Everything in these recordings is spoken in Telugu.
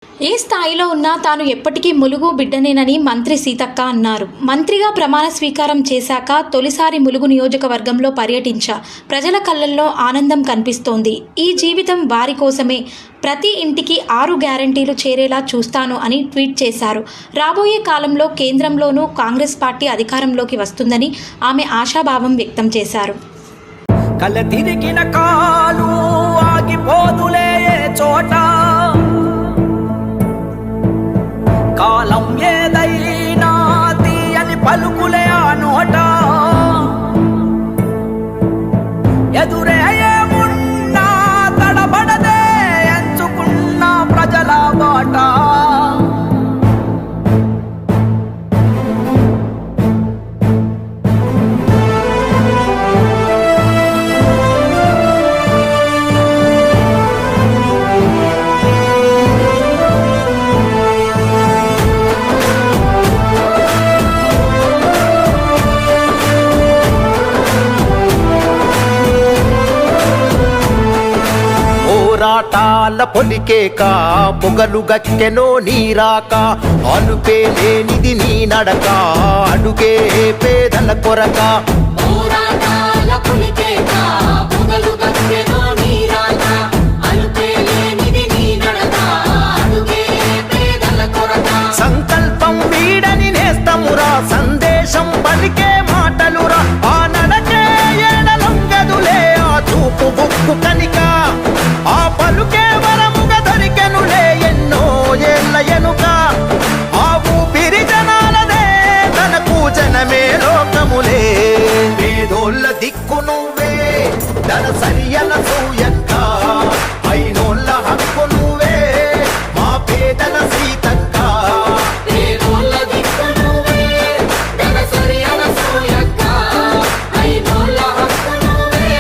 ఏ స్థాయిలో ఉన్నా తాను ఎప్పటికీ ములుగు బిడ్డనేనని మంత్రి సీతక్క అన్నారు. మంత్రిగా ప్రమాణ స్వీకారం చేశాక తొలిసారి ములుగు నియోజకవర్గంలో పర్యటించా. ప్రజల కళ్ళల్లో ఆనందం కనిపిస్తోంది. ఈ జీవితం వారి కోసమే. ప్రతి ఇంటికి 6 గ్యారంటీలు చేరేలా చూస్తాను అని ట్వీట్ చేశారు. రాబోయే కాలంలో కేంద్రంలోనూ కాంగ్రెస్ పార్టీ అధికారంలోకి వస్తుందని ఆమె ఆశాభావం వ్యక్తం చేశారు. కల తిరిగిన కాలు ఆగిపోదులే చోట, కాలం ఏదైనా తీయని పలుకులే ఆ నోట, ఎదురే ఏమున్నా తడబడదే ఎంచుకున్న ప్రజల బాట. పోరాటాల పొలికేక పొగలు గక్కెనో నీరాక, అలుపే లేనిది నీ నడక, అడుగే పేదల కొరక. పోరాటాల పొలికేక పొగలు గక్కెనో నీరాక, అలుపే లేనిది నీ నడక, అడుగే పేదల కొరక. సంకల్పం వీడని నేస్తమురా, సందేశం పలికే మాటలురా, ఆ నడకే ఎడలొంగదులే ఆ చూపు బుక్కు కనిక, ఆ పలుకే వరముగ దొరికెనులే ఎన్నో ఏళ్ళ ఎనుక. ఆ ఊపిరి జనాలదే తనకు జనమే లోకములే, పేదోళ్ళ దిక్కు నువ్వే ధన సరియల సూయక్క, అయినోళ్ళ హక్కు నువ్వే మా పేదల సీతక్క. పేదోళ్ళ దిక్కు నువ్వే ధనసరియల సూయక్క, అయినోళ్ళ హక్కు నువ్వే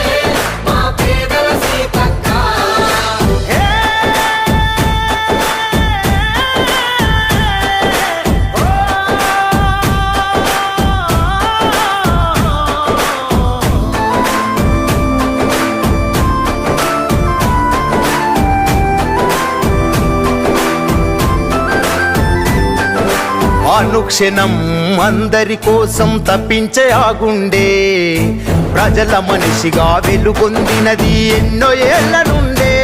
మా పేదల సీతక్క. అనుక్షణం అందరి కోసం తప్పించే ఆ గుండె, ప్రజల మనిషిగా వెలుగొందినది ఎన్నో ఏళ్ల నుండే.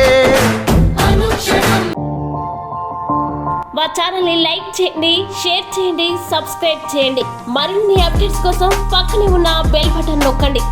మా ఛానల్ని లైక్ చేయండి, షేర్ చేయండి, సబ్స్క్రైబ్ చేయండి. మరిన్ని అప్డేట్స్ కోసం పక్కనే ఉన్న బెల్ బటన్ నొక్కండి.